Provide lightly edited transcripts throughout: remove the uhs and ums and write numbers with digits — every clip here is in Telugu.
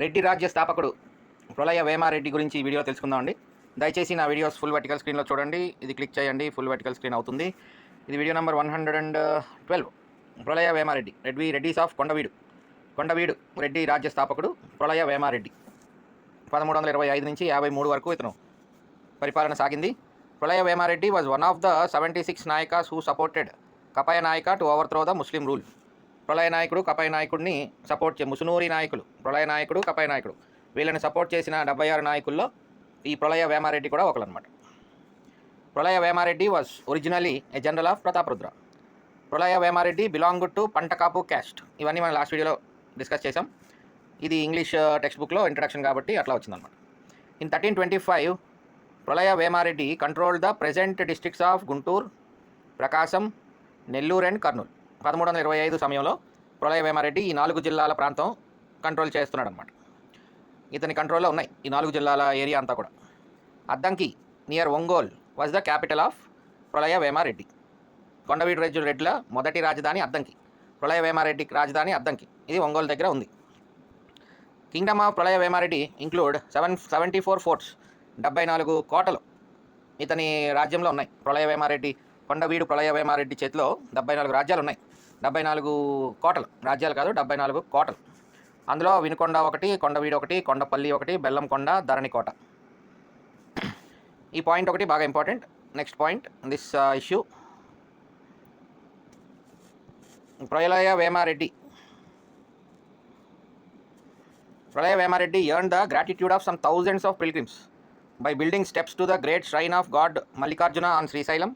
రెడ్డి రాజ్య స్థాపకుడు ప్రళయ వేమారెడ్డి గురించి ఈ వీడియో తెలుసుకుందామండి. దయచేసి నా వీడియోస్ ఫుల్ వర్టికల్ స్క్రీన్లో చూడండి. ఇది క్లిక్ చేయండి, ఫుల్ వర్టికల్ స్క్రీన్ అవుతుంది. ఇది video number 112. Pralaya Vemareddy Reddy's of Kondaveedu Reddy రాజ్య స్థాపకుడు ప్రళయ వేమారెడ్డి. 1325 నుంచి 53 వరకు ఇతను పరిపాలన సాగింది. Prolaya Vemareddy was one of the 76 nayakas who supported Kapaya Nayaka to overthrow the Muslim rule. Prolaya నాయకుడు కపాయ నాయకుడిని సపోర్ట్ ముసునూరి నాయకులు, ప్రళయ నాయకుడు కపాయ నాయకుడు వీళ్ళని సపోర్ట్ చేసిన 76 నాయకుల్లో ఈ ప్రళయ వేమారెడ్డి కూడా ఒకరన్నమాట. ప్రళయ Vemareddy was originally A general of Prataparudra. Pralaya Vemareddy belong to పంటకాపు caste. ఇవన్నీ మనం లాస్ట్ వీడియోలో డిస్కస్ చేసాం. ఇది ఇంగ్లీష్ టెక్స్ట్ బుక్లో ఇంట్రడక్షన్ కాబట్టి అట్లా వచ్చిందన్నమాట. In 1325 Pralaya Vemareddy controlled the present districts of Guntur, Prakasam, Nellore and Kurnool. 1325 సమయంలో ప్రళయ వేమారెడ్డి ఈ 4 జిల్లాల ప్రాంతం కంట్రోల్ చేస్తున్నాడు అనమాట. ఇతని కంట్రోల్లో ఉన్నాయి ఈ 4 జిల్లాల ఏరియా అంతా కూడా. Addanki near Ongole was the capital of ప్రళయ వేమారెడ్డి. కొండవీడు రెడ్డిల మొదటి రాజధాని అద్దంకి. ప్రళయ వేమారెడ్డి రాజధాని అద్దంకి, ఇది ఒంగోలు దగ్గర ఉంది. Kingdom of Pralaya Vemareddy include 74 forts, 74 కోటలు ఇతని రాజ్యంలో ఉన్నాయి. ప్రళయ వేమారెడ్డి కొండవీడు ప్రళయ వేమారెడ్డి చేతిలో 74 రాజ్యాలు ఉన్నాయి. 74 కోటలు, రాజ్యాలు కాదు, 74 కోటలు. అందులో వినుకొండ ఒకటి, కొండవీడు ఒకటి, కొండపల్లి ఒకటి, బెల్లంకొండ, ధరణికోట. ఈ పాయింట్ ఒకటి బాగా important. Next point this issue. Pralaya Vemareddy earned the gratitude of some thousands of pilgrims by building steps to the great shrine of God Mallikarjuna on Srisailam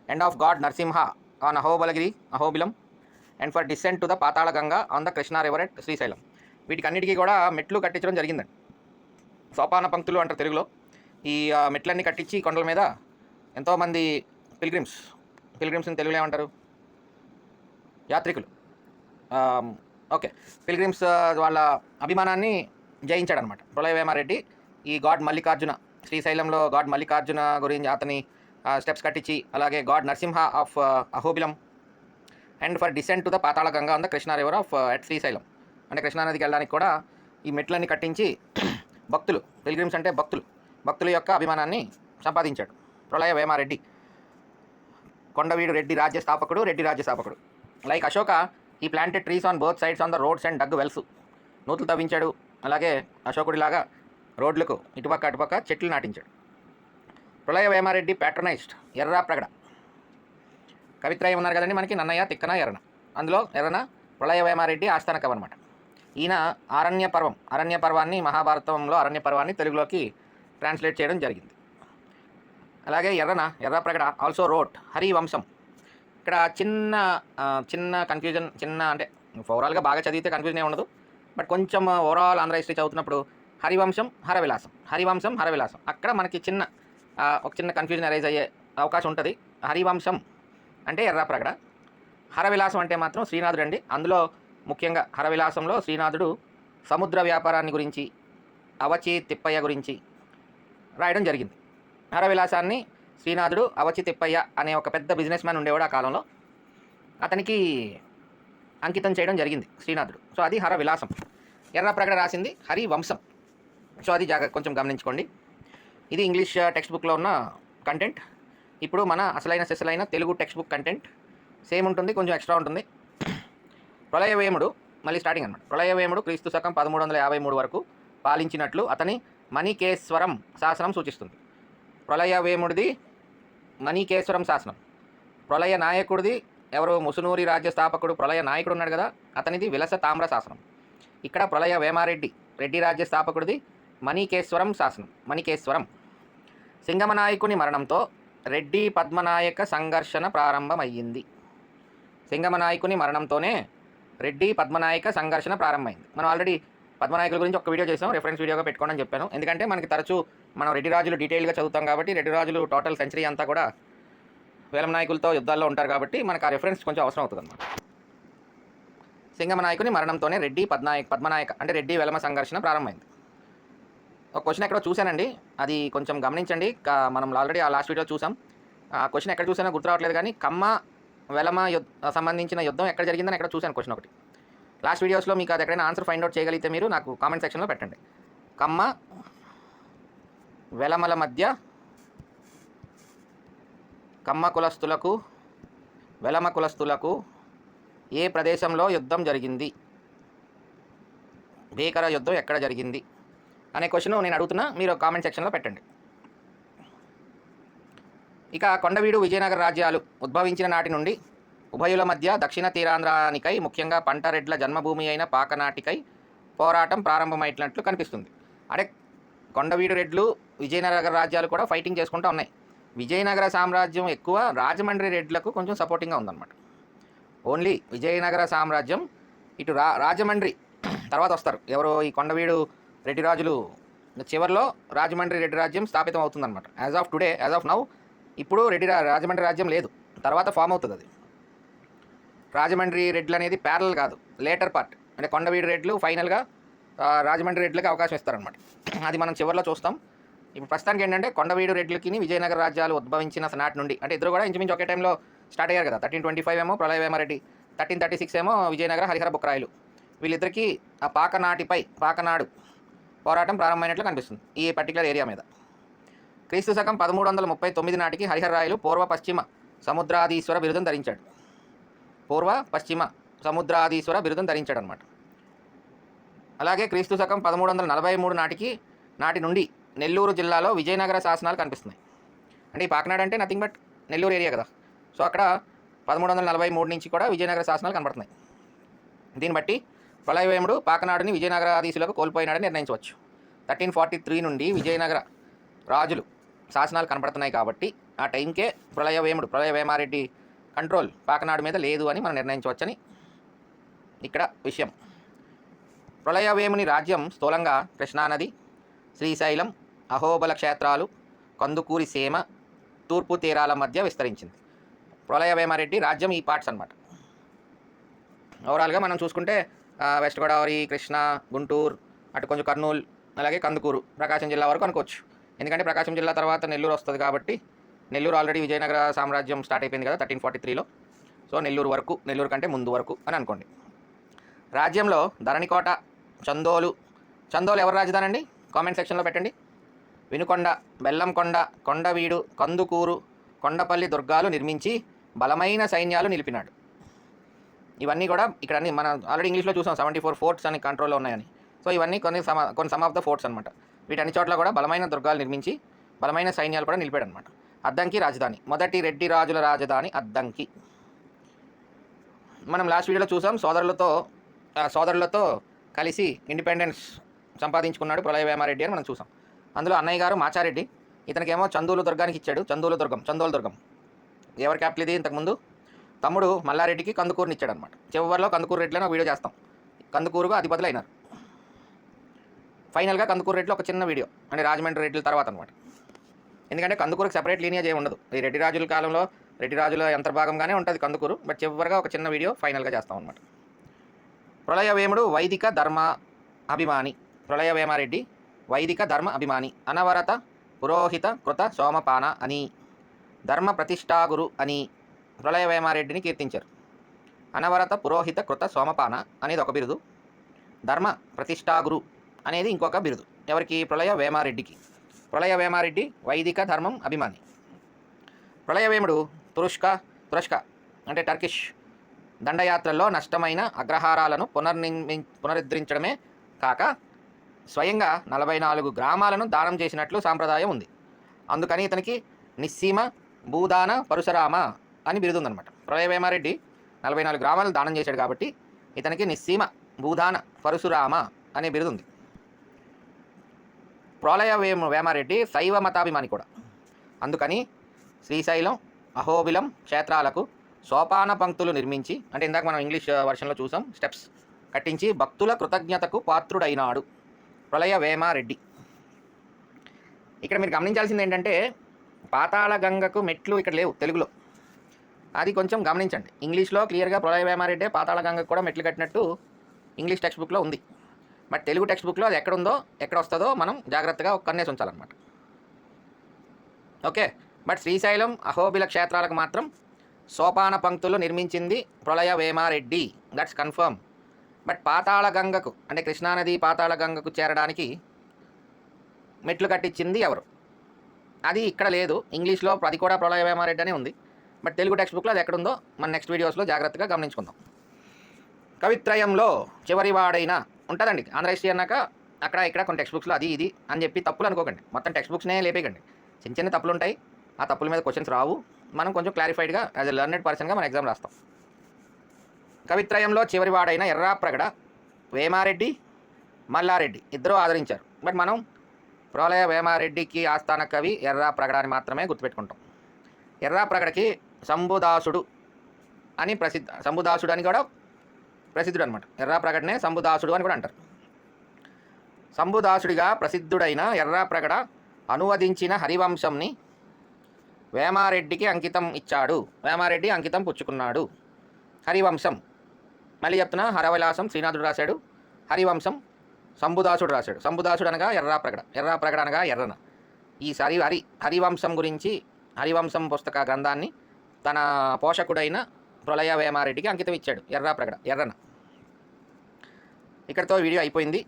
and of God Narsimha on Ahobilam and for descent to the Patala Ganga on the Krishna river at Srisailam. వీటికన్నిటికీ కూడా మెట్లు కట్టించడం జరిగిందండి. సోపాన పంక్తులు అంటారు తెలుగులో. ఈ మెట్లన్నీ కట్టించి కొండల మీద ఎంతోమంది పిల్గ్రిమ్స్ని తెలుగులో ఏమంటారు? యాత్రికులు. ఓకే, పిల్గ్రిమ్స్ వాళ్ళ అభిమానాన్ని జయించాడనమాట ప్రళయ వేమారెడ్డి. ఈ గాడ్ మల్లికార్జున, శ్రీశైలంలో గాడ్ మల్లికార్జున గురించి అతని స్టెప్స్ కట్టించి, అలాగే god Narasimha of Ahobilam and for descent to the Patala Ganga on the Krishna river of at Srisailam, అంటే కృష్ణానదికి వెళ్ళడానికి కూడా ఈ మెట్లన్నీ కట్టించి భక్తులు, పిల్గ్రిమ్స్ అంటే భక్తుల యొక్క అభిమానాన్ని సంపాదించాడు ప్రళయ వేమారెడ్డి. కొండవీడు రెడ్డి రాజ్య స్థాపకుడు. లైక్ అశోక ఈ planted trees on both sides on the roads and dug wells. నూతులు తవ్వించాడు, అలాగే అశోకుడిలాగా రోడ్లకు ఇటుపక్క అటుపక్క చెట్లు నాటించాడు. ప్రళయ వేమారెడ్డి ప్యాట్రనైజ్డ్ ఎర్రాప్రగడ. కవిత్రయం ఉన్నారు కదండి మనకి, నన్నయ్య, తిక్కన, ఎర్రన. అందులో ఎర్రన ప్రళయ వేమారెడ్డి ఆస్థాన కవి అనమాట. ఈయన అరణ్య పర్వాన్ని, మహాభారతంలో అరణ్య పర్వాన్ని తెలుగులోకి ట్రాన్స్లేట్ చేయడం జరిగింది. అలాగే ఎర్రాప్రగడ ఆల్సో రోట్ హరివంశం. ఇక్కడ చిన్న కన్ఫ్యూజన్, అంటే ఓవరాల్గా బాగా చదివితే కన్ఫ్యూజన్ ఏమి ఉండదు, బట్ కొంచెం ఓవరాల్ ఆంధ్ర హిస్టరీ చదువుతున్నప్పుడు హరివంశం హరవిలాసం అక్కడ మనకి ఒక చిన్న కన్ఫ్యూజన్ అరైజ్ అయ్యే అవకాశం ఉంటుంది. హరివంశం అంటే ఎర్రాప్రగడ, హరవిలాసం అంటే మాత్రం శ్రీనాథుడు అండి. అందులో ముఖ్యంగా హరవిలాసంలో శ్రీనాథుడు సముద్ర వ్యాపారాన్ని గురించి, అవచి తిప్పయ్య గురించి రాయడం జరిగింది. హరవిలాసాన్ని శ్రీనాథుడు అవచి తిప్పయ్య అనే ఒక పెద్ద బిజినెస్ మ్యాన్ ఉండేవాడు ఆ కాలంలో, అతనికి అంకితం చేయడం జరిగింది శ్రీనాథుడు. సో అది హరవిలాసం. ఎర్రాప్రగడ రాసింది హరివంశం. సో అది కొంచెం గమనించుకోండి. ఇది ఇంగ్లీష్ టెక్స్ట్ బుక్లో ఉన్న కంటెంట్. ఇప్పుడు మన అసలైన Telugu text book content same ఉంటుంది, కొంచెం ఎక్స్ట్రా ఉంటుంది. ప్రళయవేముడు మళ్ళీ స్టార్టింగ్ అనమాట. ప్రళయవేముడు క్రీస్తు శకం 1353 వరకు పాలించినట్లు అతని మణికేశ్వరం శాసనం సూచిస్తుంది. ప్రళయవేముడిది మణికేశ్వరం శాసనం. ప్రళయ నాయకుడిది ఎవరు? ముసునూరి రాజ్య స్థాపకుడు ప్రళయ నాయకుడు ఉన్నాడు కదా, అతనిది విలస తామ్ర శాసనం. ఇక్కడ ప్రళయ రెడ్డి రాజ్య స్థాపకుడిది మణికేశ్వరం శాసనం. సింగమనాయకుని మరణంతో రెడ్డి పద్మనాయక సంఘర్షణ ప్రారంభమయ్యింది. సింగమనాయకుని మరణంతోనే రెడ్డి పద్మనాయక సంఘర్షణ ప్రారంభమైంది. మనం ఆల్రెడీ పద్మనాయకుల గురించి ఒక వీడియో చేసాం, రెఫరెన్స్ వీడియోగా పెట్టుకోండి అని చెప్పాను. ఎందుకంటే మనకి తరచూ మనం రెడ్డి రాజులు డీటెయిల్గా చదువుతాం కాబట్టి, రెడ్డి రాజులు టోటల్ సెంచరీ అంతా కూడా వేలం నాయకులతో యుద్ధాల్లో ఉంటారు కాబట్టి మనకు ఆ రెఫరెన్స్ కొంచెం అవసరం అవుతుంది అన్నమాట. సింగమనాయకుని మరణంతోనే రెడ్డి పద్మనాయక అంటే రెడ్డి వెలమ సంఘర్షణ ప్రారంభమైంది. ఒక క్వశ్చన్ ఎక్కడో చూశానండి, అది కొంచెం గమనించండి. మనం ఆల్రెడీ ఆ లాస్ట్ వీడియో చూసాం. ఆ క్వశ్చన్ ఎక్కడ చూసానో గుర్తు రావట్లేదు, కానీ కమ్మ వెలమ సంబంధించిన యుద్ధం ఎక్కడ జరిగిందని ఎక్కడ చూశాను క్వశ్చన్ ఒకటి. లాస్ట్ వీడియోస్లో మీకు అది ఎక్కడైనా ఆన్సర్ ఫైండ్ అవుట్ చేయగలిగితే మీరు నాకు కామెంట్ సెక్షన్లో పెట్టండి. కమ్మ వెలమల మధ్య కమ్మ కులస్తులకు వెలమ కులస్తులకు ఏ ప్రదేశంలో యుద్ధం జరిగింది, భీకర యుద్ధం ఎక్కడ జరిగింది అనే క్వశ్చన్ నేను అడుగుతున్నా, మీరు కామెంట్ సెక్షన్లో పెట్టండి. ఇక కొండవీడు విజయనగర రాజ్యాలు ఉద్భవించిన నాటి నుండి ఉభయుల మధ్య దక్షిణ తీరాంధ్రానికై ముఖ్యంగా పంటరెడ్ల జన్మభూమి అయిన పాకనాటికై పోరాటం ప్రారంభమైనట్లు కనిపిస్తుంది. అంటే కొండవీడు రెడ్లు విజయనగర రాజ్యాలు కూడా ఫైటింగ్ చేసుకుంటూ ఉన్నాయి. విజయనగర సామ్రాజ్యం ఎక్కువ రాజమండ్రి రెడ్లకు కొంచెం సపోర్టింగ్గా ఉందన్నమాట. ఓన్లీ విజయనగర సామ్రాజ్యం ఇటు రాజమండ్రి తర్వాత వస్తారు ఎవరో ఈ కొండవీడు రెడ్డి రాజులు చివరిలో రాజమండ్రి రెడ్డి రాజ్యం స్థాపితం అవుతుందన్నమాట. As of today, as of now ఇప్పుడు రాజమండ్రి రాజ్యం లేదు, తర్వాత ఫామ్ అవుతుంది. అది రాజమండ్రి రెడ్లు అనేది ప్యారల్ కాదు, లేటర్ పార్ట్. అంటే కొండవీడు రెడ్లు ఫైనల్గా రాజమండ్రి రెడ్లకి అవకాశం ఇస్తారనమాట. అది మనం చివరిలో చూస్తాం. ఇప్పుడు ప్రస్తుతానికి ఏంటంటే కొండవీడు రెడ్లకి విజయనగర రాజ్యాలు ఉద్భవించిన నాటి నుండి, అంటే ఇద్దరు కూడా ఇంచుమించు ఒకే టైంలో స్టార్ట్ అయ్యారు కదా. 1325 ఏమో ప్రళయవేమారెడ్డి, 1336 ఏమో విజయనగర హరిహర బుక్కరాయలు. వీళ్ళిద్దరికీ ఆ పాకనాడు పోరాటం ప్రారంభమైనట్లు కనిపిస్తుంది ఈ పర్టికులర్ ఏరియా మీద. క్రీస్తు శకం 1339 నాటికి హరిహర రాయలు పూర్వ పశ్చిమ సముద్రాధీశ్వర బిరుదం ధరించాడు. పూర్వ పశ్చిమ సముద్రాధీశ్వర బిరుదం ధరించాడు అనమాట. అలాగే క్రీస్తు శకం 1343 నాటి నుండి నెల్లూరు జిల్లాలో విజయనగర శాసనాలు కనిపిస్తున్నాయి. అంటే ఈ పాకనాడు అంటే నథింగ్ బట్ నెల్లూరు ఏరియా కదా. సో అక్కడ 1343 నుంచి కూడా విజయనగర శాసనాలు కనబడుతున్నాయి. దీన్ని బట్టి ప్రళయవేముడు పాకనాడుని విజయనగరాధీశులకు కోల్పోయినాడని నిర్ణయించవచ్చు. 1343 నుండి విజయనగర రాజులు శాసనాలు కనపడుతున్నాయి కాబట్టి ఆ టైంకే ప్రళయవేమారెడ్డి కంట్రోల్ పాకనాడు మీద లేదు అని మనం నిర్ణయించవచ్చని ఇక్కడ విషయం. ప్రళయవేముని రాజ్యం స్థూలంగా కృష్ణానది, శ్రీశైలం, అహోబల క్షేత్రాలు, కందుకూరి సీమ, తూర్పు తీరాల మధ్య విస్తరించింది. ప్రళయవేమారెడ్డి రాజ్యం ఈ పార్ట్స్ అనమాట. ఓవరాల్గా మనం చూసుకుంటే వెస్ట్ గోదావరి, కృష్ణా, గుంటూరు, అటు కొంచెం కర్నూలు, అలాగే కందుకూరు, ప్రకాశం జిల్లా వరకు అనుకోవచ్చు. ఎందుకంటే ప్రకాశం జిల్లా తర్వాత నెల్లూరు వస్తుంది కాబట్టి నెల్లూరు ఆల్రెడీ విజయనగర సామ్రాజ్యం స్టార్ట్ అయిపోయింది కదా 1343లో. సో నెల్లూరు కంటే ముందు వరకు అని అనుకోండి. రాజ్యంలో ధరణికోట, చందోలు ఎవరు రాజధాని అండి? కామెంట్ సెక్షన్లో పెట్టండి. వినుకొండ, బెల్లంకొండ, కొండవీడు, కందుకూరు, కొండపల్లి దుర్గాలు నిర్మించి బలమైన సైన్యాలు నిలిపినాడు. ఇవన్నీ కూడా ఇక్కడ అన్ని మనం ఆల్రెడీ ఇంగ్లీష్లో చూసాం 74 ఫోర్ట్స్ అని కంట్రోల్లో ఉన్నాయని. సో ఇవన్నీ కొన్ని సమ్ ఆఫ్ ద ఫోర్ట్స్ అనమాట. వీటన్ని చోట్ల కూడా బలమైన దుర్గాలు నిర్మించి బలమైన సైన్యాలు కూడా నిలిపాడు అనమాట. అద్దంకి రాజధాని, మొదటి రెడ్డి రాజుల రాజధాని అద్దంకి. మనం లాస్ట్ వీడియోలో చూసాం సోదరులతో కలిసి ఇండిపెండెన్స్ సంపాదించుకున్నాడు ప్రళయవేమారెడ్డి అని మనం చూసాం. అందులో అన్నయ్య గారు మాచారెడ్డి, ఇతనికేమో చందూలు దుర్గానికి ఇచ్చాడు. చందోలు దుర్గం ఎవరి క్యాపిటల్ ఇది? ఇంతకుముందు తమ్ముడు మల్లారెడ్డికి కందుకూరుని ఇచ్చాడు అనమాట. చివరిలో కందుకూరు రెడ్లని ఒక వీడియో చేస్తాం. కందుకూరుగా అధిపతులు అయినారు. ఫైనల్గా కందుకూరు రెడ్లు ఒక చిన్న వీడియో, అంటే రాజమండ్రి రెడ్ల తర్వాత అనమాట. ఎందుకంటే కందుకూరుకి సెపరేట్ లీనియేజ్ ఏమి ఉండదు. ఈ రెడ్డి రాజుల కాలంలో రెడ్డి రాజుల అంతర్భాగంగానే ఉంటుంది కందుకూరు. బట్ చివరిగా ఒక చిన్న వీడియో ఫైనల్గా చేస్తాం అనమాట. ప్రళయవేముడు వైదిక ధర్మ అభిమాని. ప్రళయవేమారెడ్డి వైదిక ధర్మ అభిమాని, అనవరత పురోహిత కృత సోమపాన అని, ధర్మ ప్రతిష్ఠాగురు అని ప్రళయవేమారెడ్డిని కీర్తించారు. అనవరత పురోహిత కృత సోమపాన అనేది ఒక బిరుదు, ధర్మ ప్రతిష్ఠాగురు అనేది ఇంకొక బిరుదు. ఎవరికి? ప్రళయవేమారెడ్డికి. ప్రళయవేమారెడ్డి వైదిక ధర్మం అభిమాని. ప్రళయవేముడు తురష్క అంటే టర్కిష్ దండయాత్రల్లో నష్టమైన అగ్రహారాలను పునరుద్ధరించడమే కాక స్వయంగా 44 గ్రామాలను దానం చేసినట్లు సాంప్రదాయం ఉంది. అందుకని ఇతనికి నిస్సీమ భూదాన పరశురామ అని బిరుదుందనమాట. ప్రళయవేమారెడ్డి 44 గ్రామాలను దానం చేశాడు కాబట్టి ఇతనికి నిస్సీమ భూదాన పరశురామ అనే బిరుదుంది. ప్రళయవేమారెడ్డి శైవ మతాభిమాని కూడా. అందుకని శ్రీశైలం, అహోబిలం క్షేత్రాలకు సోపాన పంక్తులు నిర్మించి, అంటే ఇందాక మనం ఇంగ్లీష్ వర్షన్లో చూసాం, స్టెప్స్ కట్టించి భక్తుల కృతజ్ఞతకు పాత్రుడైనాడు ప్రళయవేమారెడ్డి. ఇక్కడ మీరు గమనించాల్సింది ఏంటంటే పాతాళ గంగకు మెట్లు ఇక్కడ లేవు తెలుగులో. అది కొంచెం గమనించండి. ఇంగ్లీష్లో క్లియర్గా ప్రళయవేమారెడ్డి పాతాళ గంగకు కూడా మెట్లు కట్టినట్టు ఇంగ్లీష్ టెక్స్ట్ బుక్లో ఉంది. బట్ తెలుగు టెక్స్ట్ బుక్లో అది ఎక్కడ వస్తుందో మనం జాగ్రత్తగా కన్నేసి ఉంచాలన్నమాట. ఓకే. బట్ శ్రీశైలం, అహోబిల క్షేత్రాలకు మాత్రం సోపాన పంక్తులు నిర్మించింది ప్రళయవేమారెడ్డి. That's confirm. బట్ పాతాళ గంగకు అంటే కృష్ణానది పాతాళ గంగకు చేరడానికి మెట్లు కట్టించింది ఎవరు? అది ఇక్కడ లేదు. ఇంగ్లీష్లో అది కూడా ప్రళయ వేమారెడ్డి అనే ఉంది. బట్ తెలుగు టెక్స్ట్ బుక్లో అది ఎక్కడుందో మన నెక్స్ట్ వీడియోస్లో జాగ్రత్తగా గమనించుకుందాం. కవిత్రయంలో చివరి వాడైన ఉంటుందండి. ఆంధ్ర హిస్టరీ అన్నాక అక్కడ ఇక్కడ కొన్ని టెక్స్ట్ బుక్స్లో అది ఇది అని చెప్పి తప్పులు అనుకోకండి. మొత్తం టెక్స్ట్ బుక్స్నే లేపేయకండి. చిన్న చిన్న తప్పులు ఉంటాయి. ఆ తప్పుల మీద క్వశ్చన్స్ రావు. మనం కొంచెం క్లారిఫైడ్గా యాజ్ ఎ లర్నెడ్ పర్సన్గా మన ఎగ్జామ్ రాస్తాం. కవిత్రయంలో చివరి వాడైన ఎర్రాప్రగడ, వేమారెడ్డి, మల్లారెడ్డి ఇద్దరూ ఆదరించారు. బట్ మనం ప్రళయ వేమారెడ్డికి ఆస్థాన కవి ఎర్రాప్రగడ అని మాత్రమే గుర్తుపెట్టుకుంటాం. ఎర్రాప్రగడకి శంభుదాసుడు అని శంభుదాసుడు అని కూడా ప్రసిద్ధుడు అనమాట. ఎర్రాప్రగడనే శంభుదాసుడు అని కూడా అంటారు. శంభుదాసుడిగా ప్రసిద్ధుడైన ఎర్రాప్రగడ అనువదించిన హరివంశంని వేమారెడ్డికి అంకితం ఇచ్చాడు. వేమారెడ్డి అంకితం పుచ్చుకున్నాడు. హరివంశం మళ్ళీ చెప్తున్నా, హరవిలాసం శ్రీనాథుడు రాశాడు, హరివంశం శంభుదాసుడు రాశాడు. శంభుదాసుడు అనగా ఎర్రాప్రగడ, ఎర్రాప్రగడ అనగా ఎర్రన. ఈసారి హరివంశం గురించి హరివంశం పుస్తక గ్రంథాన్ని తన పోషకుడైన ప్రళయ వేమారెడ్డికి అంకితం ఇచ్చాడు ఎర్రాప్రగడ, ఎర్రన. ఇక్కడితో వీడియో అయిపోయింది.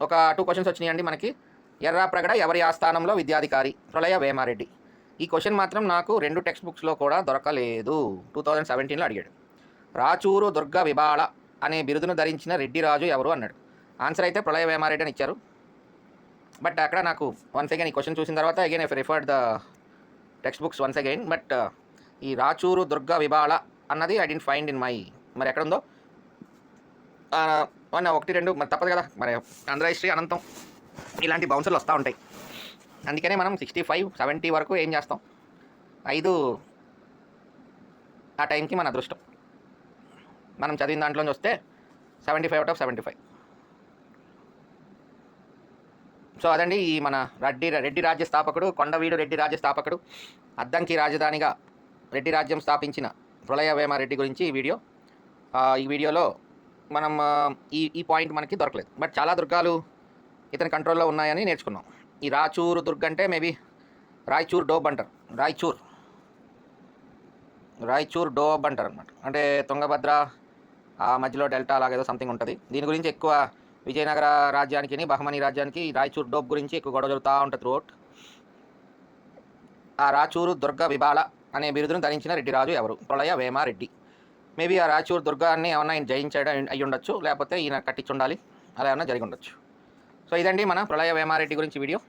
ఒక 2 క్వశ్చన్స్ వచ్చినాయండి మనకి. ఎర్రాప్రగడ ఎవరి ఆస్థానంలో విద్యాధికారి? ప్రళయ వేమారెడ్డి. ఈ క్వశ్చన్ మాత్రం నాకు 2 టెక్స్ట్ బుక్స్లో కూడా దొరకలేదు. 2017లో అడిగాడు. రాచూరు దుర్గ విబాళ అనే బిరుదును ధరించిన రెడ్డిరాజు ఎవరు అన్నాడు. ఆన్సర్ అయితే ప్రళయ వేమారెడ్డి అని ఇచ్చారు. బట్ అక్కడ నాకు వన్స్ అగైన్ ఈ క్వశ్చన్ చూసిన తర్వాత again I referred the text books once again. But ఈ రాచూరు దుర్గ విబాళ అన్నది I didn't find in my, మరి ఎక్కడుందో 1, 2 మరి తప్పదు కదా. మరి ఆంధ్ర హిస్టరీ అనంతం ఇలాంటి బౌన్సర్లు వస్తూ ఉంటాయి. అందుకనే మనం 65, 70 వరకు ఏం చేస్తాం, 5 ఆ టైంకి మన అదృష్టం. మనం చదివిన దాంట్లోంచి వస్తే 75 out of 75. సో అదండి ఈ మన రెడ్డి రాజ్య స్థాపకుడు, కొండవీడు రెడ్డి రాజ్య స్థాపకుడు, అద్దంకి రాజధానిగా రెడ్డి రాజ్యం స్థాపించిన ప్రళయ వేమారెడ్డి గురించి ఈ వీడియో. ఈ వీడియోలో మనం ఈ పాయింట్ మనకి దొరకలేదు. బట్ చాలా దుర్గాలు ఇతని కంట్రోల్లో ఉన్నాయని నేర్చుకున్నాం. ఈ రాచూరు దుర్గ అంటే మేబీ రాయచూర్ డోబ్ అంటారు. రాయచూర్ డోబ్ అంటారు అనమాట. అంటే తుంగభద్ర ఆ మధ్యలో డెల్టా అలాగేదో సంథింగ్ ఉంటుంది. దీని గురించి ఎక్కువ విజయనగర రాజ్యానికి, బహమనీ రాజ్యానికి రాయచూర్ డోబ్ గురించి ఎక్కువ గొడవ జరుగుతూ ఉంటుంది త్రూఅవుట్. ఆ రాచూరు దుర్గ విబాళ అనే బిరుదును ధరించిన రెడ్డి రాజు ఎవరు? ప్రళయ వేమారెడ్డి. మేబీ ఆ రాచూరు దుర్గాన్ని ఏమన్నా ఆయన జయించడం అయ్యి ఉండొచ్చు, లేకపోతే ఈయన కట్టించి ఉండాలి, అలా ఏమన్నా జరిగి ఉండొచ్చు. సో ఇదండి మన ప్రళయ వేమారెడ్డి గురించి వీడియో.